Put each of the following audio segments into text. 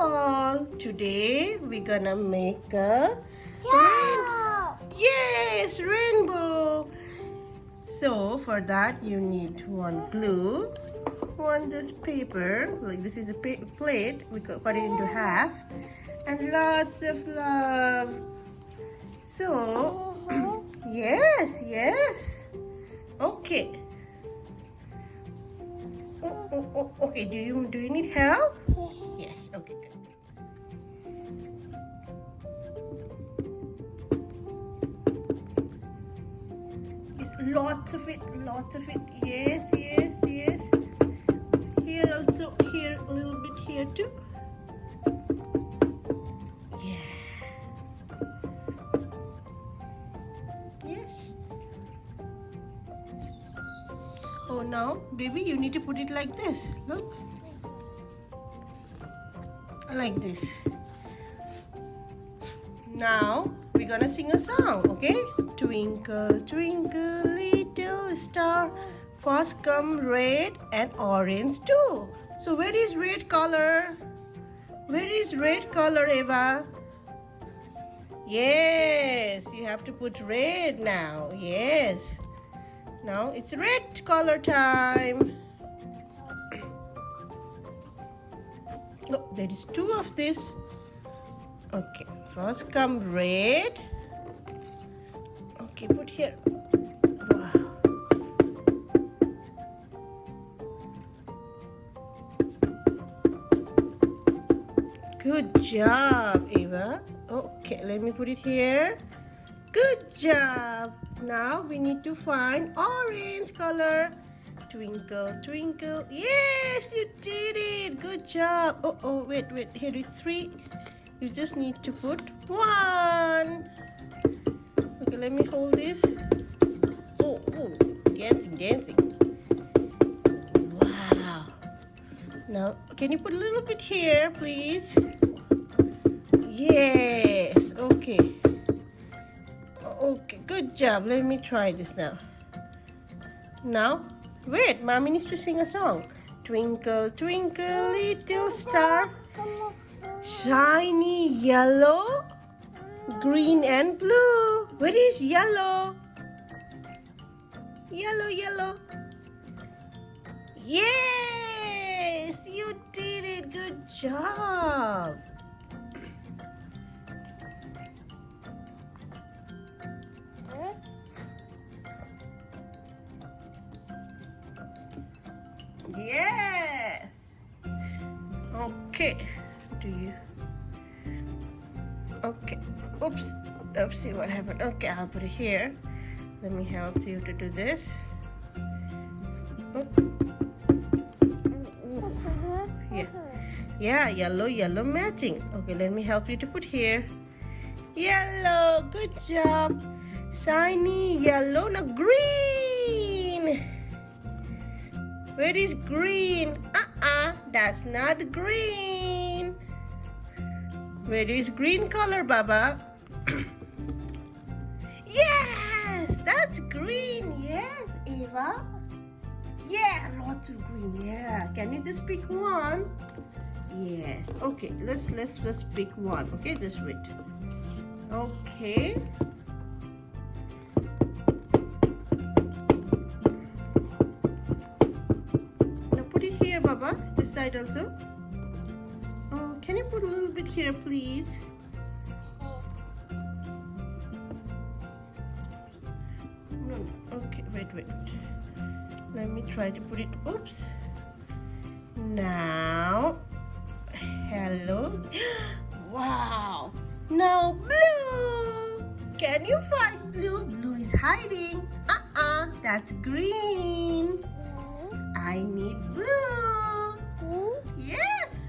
all. Today we're gonna make a rainbow. So for that you need one glue, one this paper, like this is a plate, we cut it into half, and lots of love. So yes. Okay. Okay, do you need help? Yes, okay, good. Yes, lots of it. Yes. Here also, here a little bit here too. Yeah. Yes. Oh, now, baby, you need to put it like this. Look. Like this. Now, we're gonna sing a song, okay? Twinkle, twinkle, little star, first come red and orange too. So, where is red color? Where is red color, Eva? Yes, you have to put red now. Yes. Now it's red color time. Oh, there is two of this. Okay, first come red. Okay, put here. Wow. Good job, Eva. Okay, let me put it here. Good job. Now we need to find orange color. Twinkle, twinkle. Yes, you did it. Good job. Oh, wait. Here is 3. You just need to put 1. Okay, let me hold this. Oh, dancing. Wow. Now, can you put a little bit here, please? Yes. Okay. Okay, good job. Let me try this now. Now, wait, Mommy needs to sing a song. Twinkle, twinkle, little star, shiny yellow, green and blue. Where is yellow? Yellow. Yes, you did it. Good job. Yes. Okay. Okay. Oops. Oopsie, what happened? Okay, I'll put it here. Let me help you to do this. Oh. Yeah, yellow matching. Okay, let me help you to put here. Yellow. Good job. Shiny yellow. Now green. Where is green? That's not green. Where is green color, Baba? Yes, that's green. Yes, Eva. Yeah, lots of green. Yeah. Can you just pick one? Yes. Okay. Let's pick one. Okay, just wait. Okay. Baba, this side also. Oh, can you put a little bit here, please? No. Okay, wait. Let me try to put it. Oops. Now, hello. Wow. Now blue. Can you find blue? Blue is hiding. That's green. I need blue. Yes.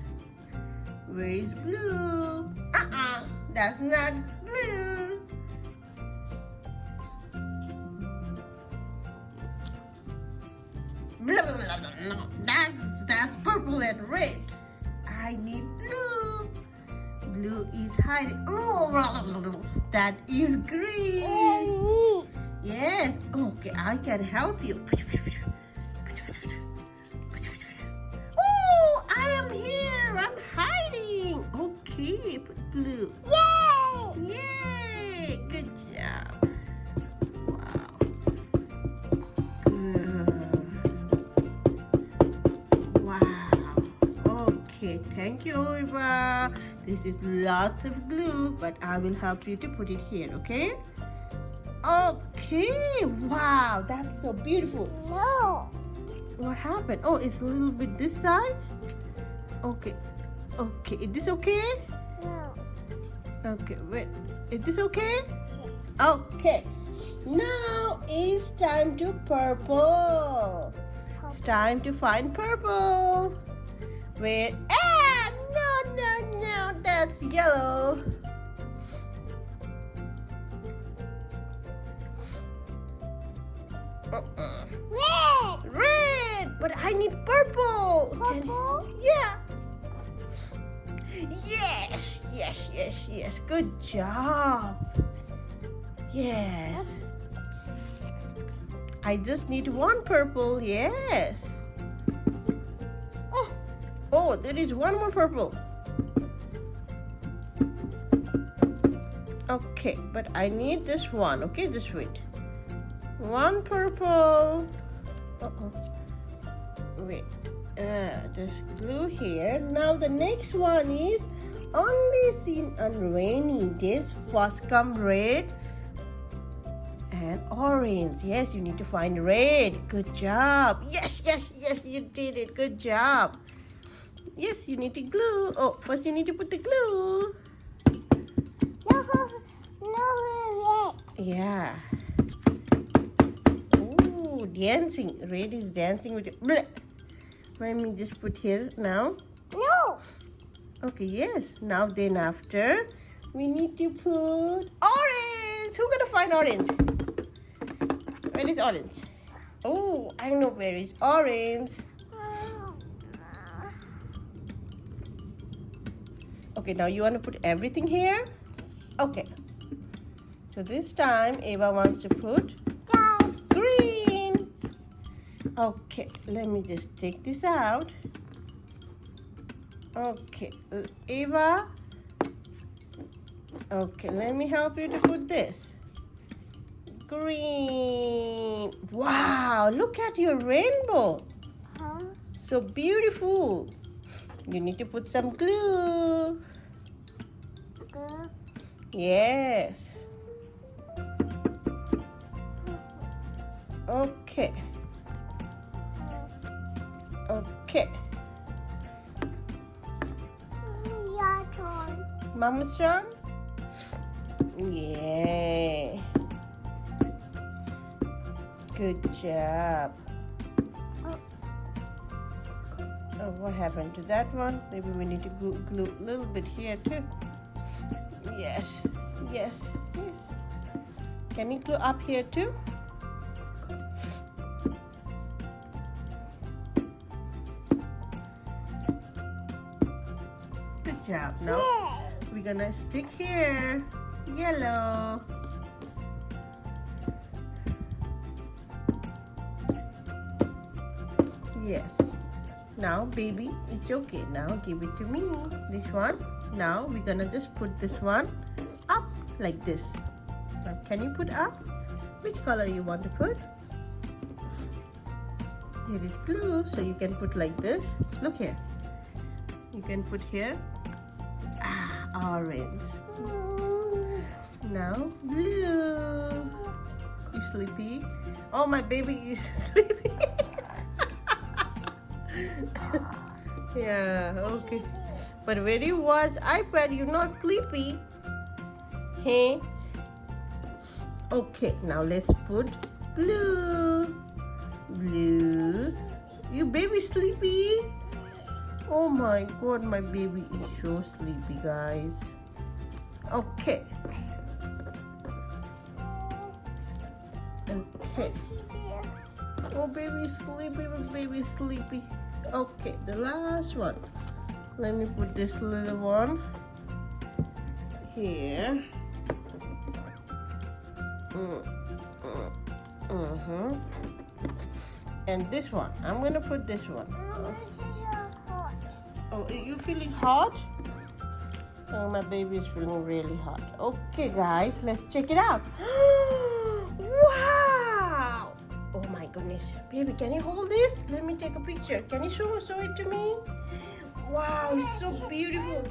Where is blue? That's not blue. No, that's purple and red. I need blue. Blue is hiding. Oh, that is green. Yes. Okay, I can help you. Oh, I am here. I'm hiding. glue. Yay! Yay! Good job. Wow. Good. Wow. Okay, thank you, Eva. This is lots of glue, but I will help you to put it here, okay? Okay. Wow, that's so beautiful. No. What happened? Oh, it's a little bit this side. Okay. Okay. Is this okay? No. Okay. Wait. Is this okay? Okay. Now it's time to purple. It's time to find purple. Where? Ah! No. That's yellow. Red. Red. But I need purple. Purple? Yeah. Yes. Good job. Yes. I just need one purple. Yes. Oh, there is one more purple. Okay, but I need this one. Okay, just wait. One purple. Wait. Just glue here. Now the next one is only seen on rainy days. First come red and orange. Yes, you need to find red. Good job. Yes, you did it. Good job. Yes, you need to glue. Oh, first you need to put the glue. No red. Yeah. Ooh, dancing. Red is dancing with it. Blech. Let me just put here now. No. Okay, yes. Now then after, we need to put orange. Who gonna find orange? Where is orange? Oh, I know where is orange. Okay, now you want to put everything here? Okay. So this time, Eva wants to put green. Okay, let me just take this out. Okay, Eva. Okay, let me help you to put this. Green. Wow, look at your rainbow. So beautiful. You need to put some glue. Yes. Okay. Okay. Your turn. Mama's turn? Yeah. Good job. Oh, what happened to that one? Maybe we need to glue a little bit here too. Yes. Can you glue up here too? Good job. Now we're gonna stick here. Yellow. Yes. Now, baby, it's okay. Now, give it to me. This one. Now, we're gonna just put this one up like this. Now, can you put up? Which color you want to put? Here is glue, so you can put like this. Look here. You can put here. Orange. Now, blue. You sleepy? Oh, my baby is sleepy. Yeah, okay. But when you watch iPad, you're not sleepy. Hey? Okay, now let's put blue. Blue. You baby sleepy? Oh my god, my baby is so sleepy, guys. Okay. Okay. Oh, baby's sleepy, my baby's sleepy. Okay, the last one. Let me put this little one here. And this one. I'm going to put this one. Oh, are you feeling hot? Oh, my baby is feeling really hot. Okay, guys, let's check it out. Wow! Oh my goodness. Baby, can you hold this? Let me take a picture. Can you show it to me? Wow, it's so beautiful.